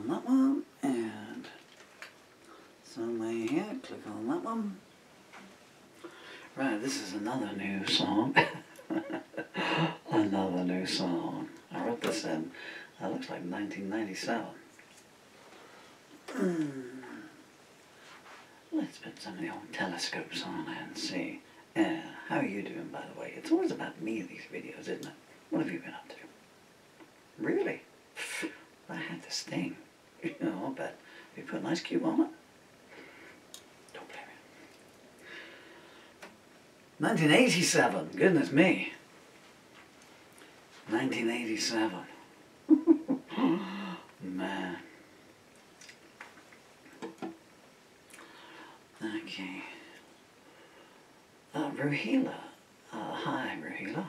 on that one, and somewhere here, click on that one. Right, this is another new song. Another new song. I wrote this in, that looks like 1997. Let's put some of the old telescopes on and see. How are you doing, by the way? It's always about me, these videos, isn't it? What have you been up to? Really? I had this thing. You know, but you put an ice cube on it? Don't blame me. 1987. Goodness me. 1987. Man. Okay. Ruhila. Hi, Ruhila.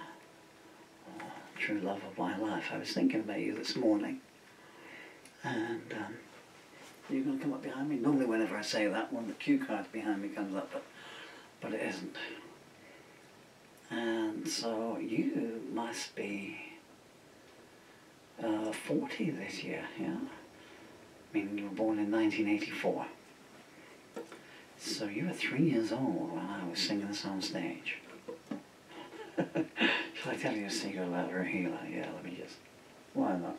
True love of my life. I was thinking about you this morning. And you're going to come up behind me? Normally whenever I say that, one of the cue cards behind me comes up, but it isn't. And so you must be 40 this year, yeah? Meaning you were born in 1984. So you were 3 years old when I was singing this on stage. Shall I tell you a secret about Rahila? Yeah, let me just... Why not?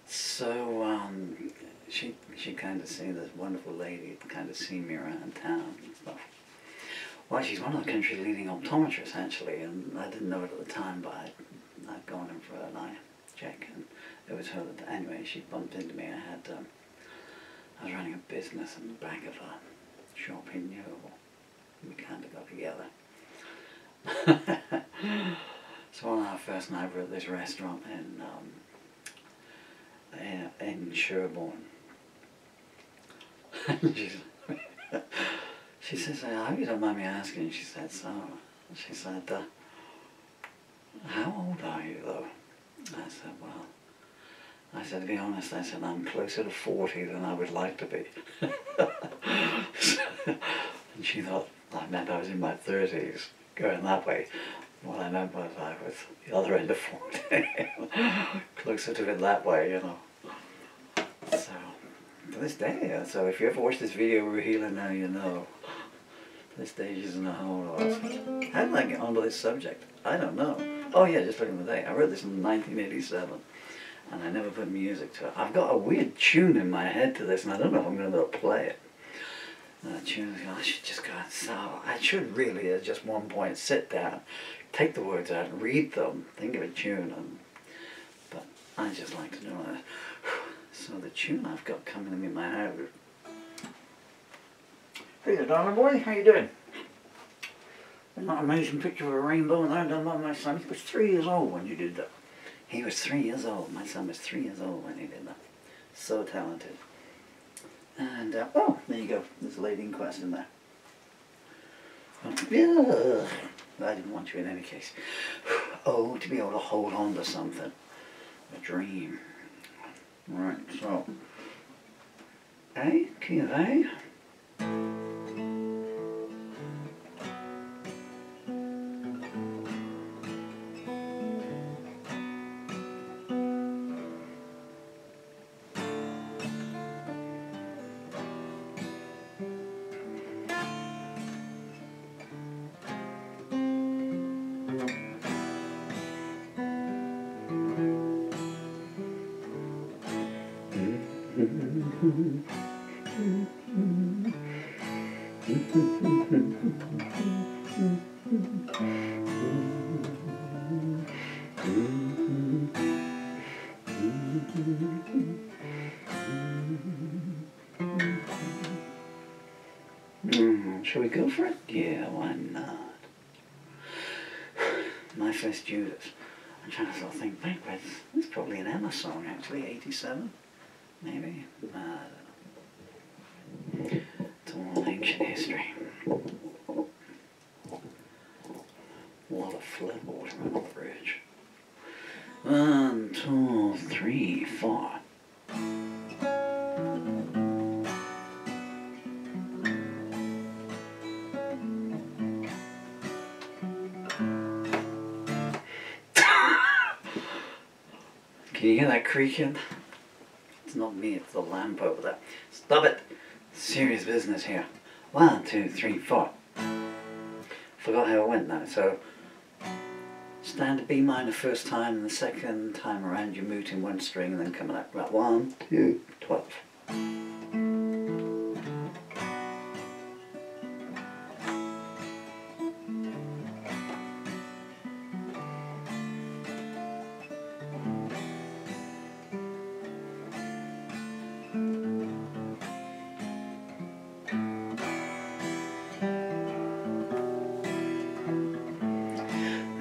So, she kind of see this wonderful lady kind of see me around town and stuff. Well, she's one of the country's leading optometrists, actually, and I didn't know it at the time, but I'd gone in for an eye check, and it was her that... Anyway, she bumped into me. I was running a business in the back of a shop in Newell. We kind of got together. So on our first night, we were at this restaurant in Sherborne. She says, I hope you don't mind me asking. She said, how old are you though? I said, well, to be honest, I said, I'm closer to 40 than I would like to be. And she thought I meant I was in my 30s, going that way. What I meant was I was the other end of 40, closer to it that way, you know. So, to this day, so if you ever watch this video, Rahila, now you know. To this day, she doesn't know how old I was. How did I get onto this subject? I don't know. Oh yeah, just look at the day. I wrote this in 1987. And I never put music to it. I've got a weird tune in my head to this, and I don't know if I'm going to be able to play it. That tune, I should just go and so I should really at just one point sit down, take the words out, and read them, think of a tune, but I just like to do it. So the tune I've got coming in my head. Hey there, darling boy, how you doing? Isn't that an amazing picture of a rainbow and I done by my son? He was 3 years old when you did that. He was 3 years old. My son was 3 years old when he did that. So talented. And, oh, there you go. There's a lady in question there. Yeah. I didn't want you in any case. Oh, to be able to hold on to something. A dream. Right, so. A, key of A. Shall we go for it? Yeah, why not? My first Judas. I'm trying to sort of think backwards. It's probably an Emma song actually, 87, maybe. I don't know. It's all ancient history. A lot of flood water on the bridge. 1, 2, 3, 4. Can you hear that creaking? It's not me, it's the lamp over there. Stop it! Serious business here. 1, 2, 3, 4. Forgot how it went now, so stand to B minor first time, and the second time around you mute in one string and then coming up. Right, 1, 2, 12.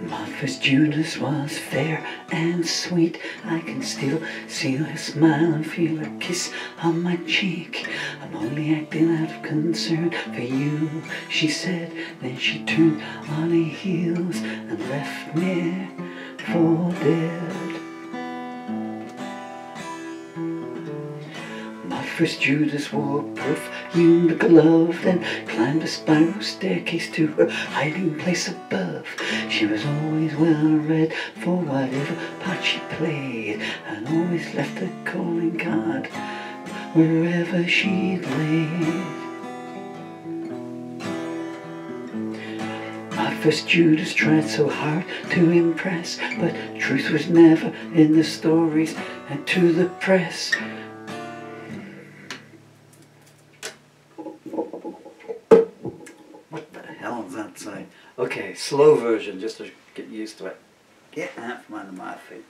My first Judas was fair and sweet. I can still see her smile and feel her kiss on my cheek. I'm only acting out of concern for you, she said. Then she turned on her heels and left me for dead. My first Judas wore perfumed glove, then climbed a spiral staircase to her hiding place above. She was always well read for whatever part she played, and always left a calling card wherever she'd laid. My first Judas tried so hard to impress, but truth was never in the stories and to the press. What the hell is that say? Okay, slow version just to get used to it. Get out from under my feet.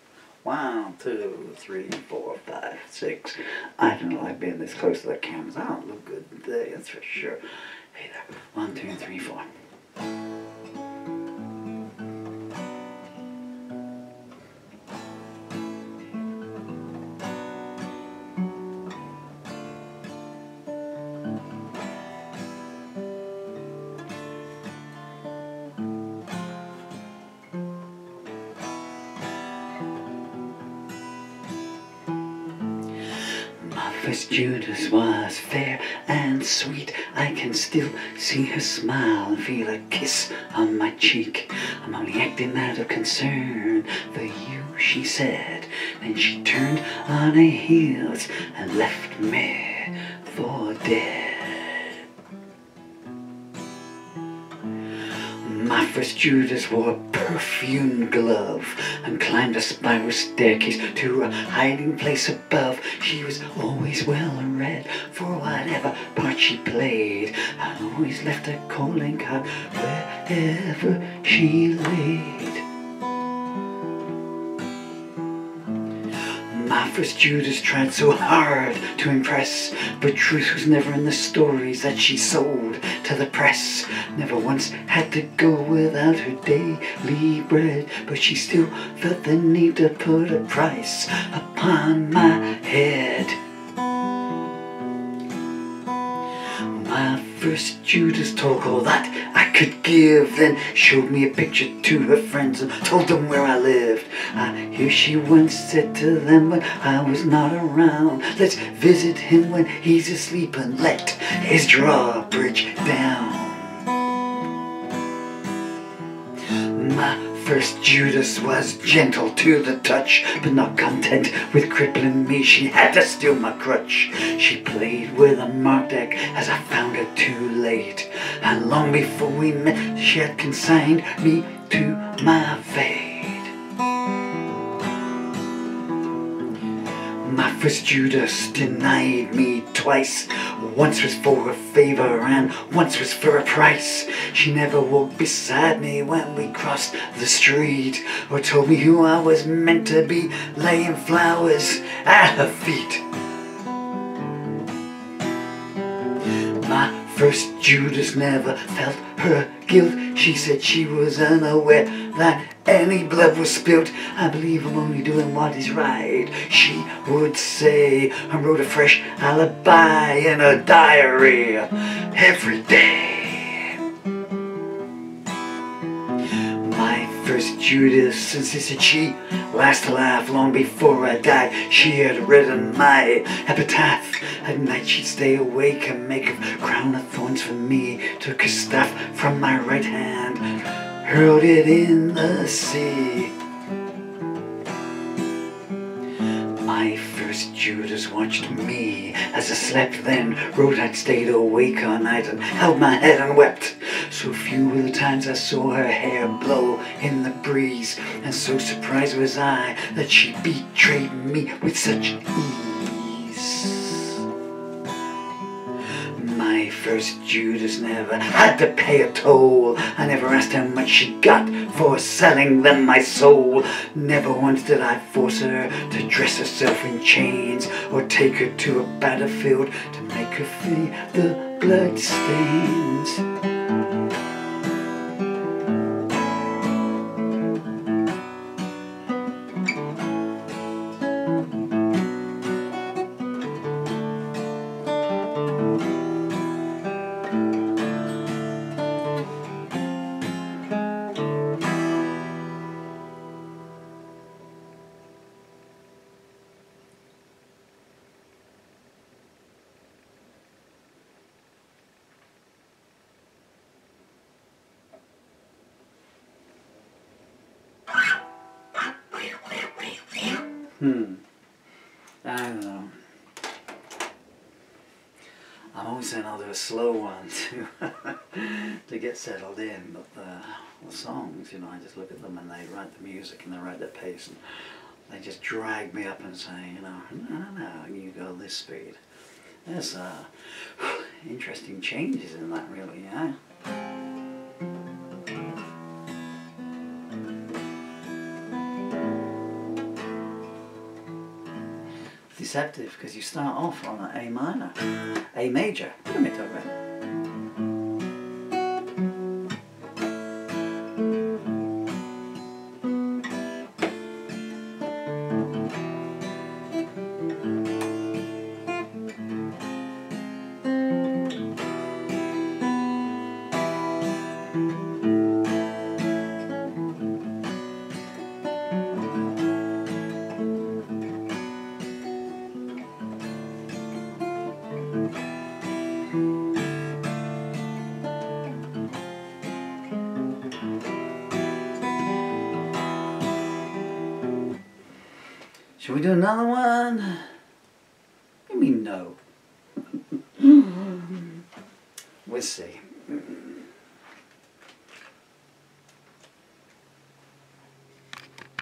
1, 2, 3, 4, 5, 6. I don't like being this close to the cameras. I don't look good today, that's for sure. Hey there. 1, 2, 3, 4. First Judas was fair and sweet. I can still see her smile and feel her kiss on my cheek. I'm only acting out of concern for you, she said. Then she turned on her heels and left me for dead. My first Judas wore a perfumed glove and climbed a spiral staircase to a hiding place above. She was always well read for whatever part she played, and always left a calling card wherever she laid. My first Judas tried so hard to impress, but truth was never in the stories that she sold to the press. Never once had to go without her daily bread, but she still felt the need to put a price upon my head. My first Judas told all that I could give, then showed me a picture to her friends and told them where I lived. I hear she once said to them when I was not around, let's visit him when he's asleep and let his drawbridge down. My first Judas was gentle to the touch, but not content with crippling me, she had to steal my crutch. She played with a marked deck as I found her too late, and long before we met she had consigned me to my fate. My first Judas denied me twice. Once was for a favor and once was for a price. She never walked beside me when we crossed the street, or told me who I was meant to be, laying flowers at her feet. My first Judas never felt her guilt. She said she was unaware that any blood was spilt. I believe I'm only doing what is right, she would say, and wrote a fresh alibi in her diary every day. My first Judas insisted she last alive long before I died. She had written my epitaph. At night she'd stay awake and make a crown of thorns for me. Took a staff from my right hand, hurled it in the sea. My first Judas watched me as I slept then, wrote I'd stayed awake all night and held my head and wept. So few were the times I saw her hair blow in the breeze, and so surprised was I that she betrayed me with such ease. My first Judas never had to pay a toll. I never asked how much she got for selling them my soul. Never once did I force her to dress herself in chains, or take her to a battlefield to make her feel the blood stains. I don't know. I'm always saying I'll do a slow one to get settled in, but the songs, you know, I just look at them and they write the music and they write the pace and they just drag me up and say, you know, no, you go this speed. There's interesting changes in that, really, yeah. Deceptive, because you start off on an A minor, A major. What am I talking about? Should we do another one? What do you mean no? We'll see.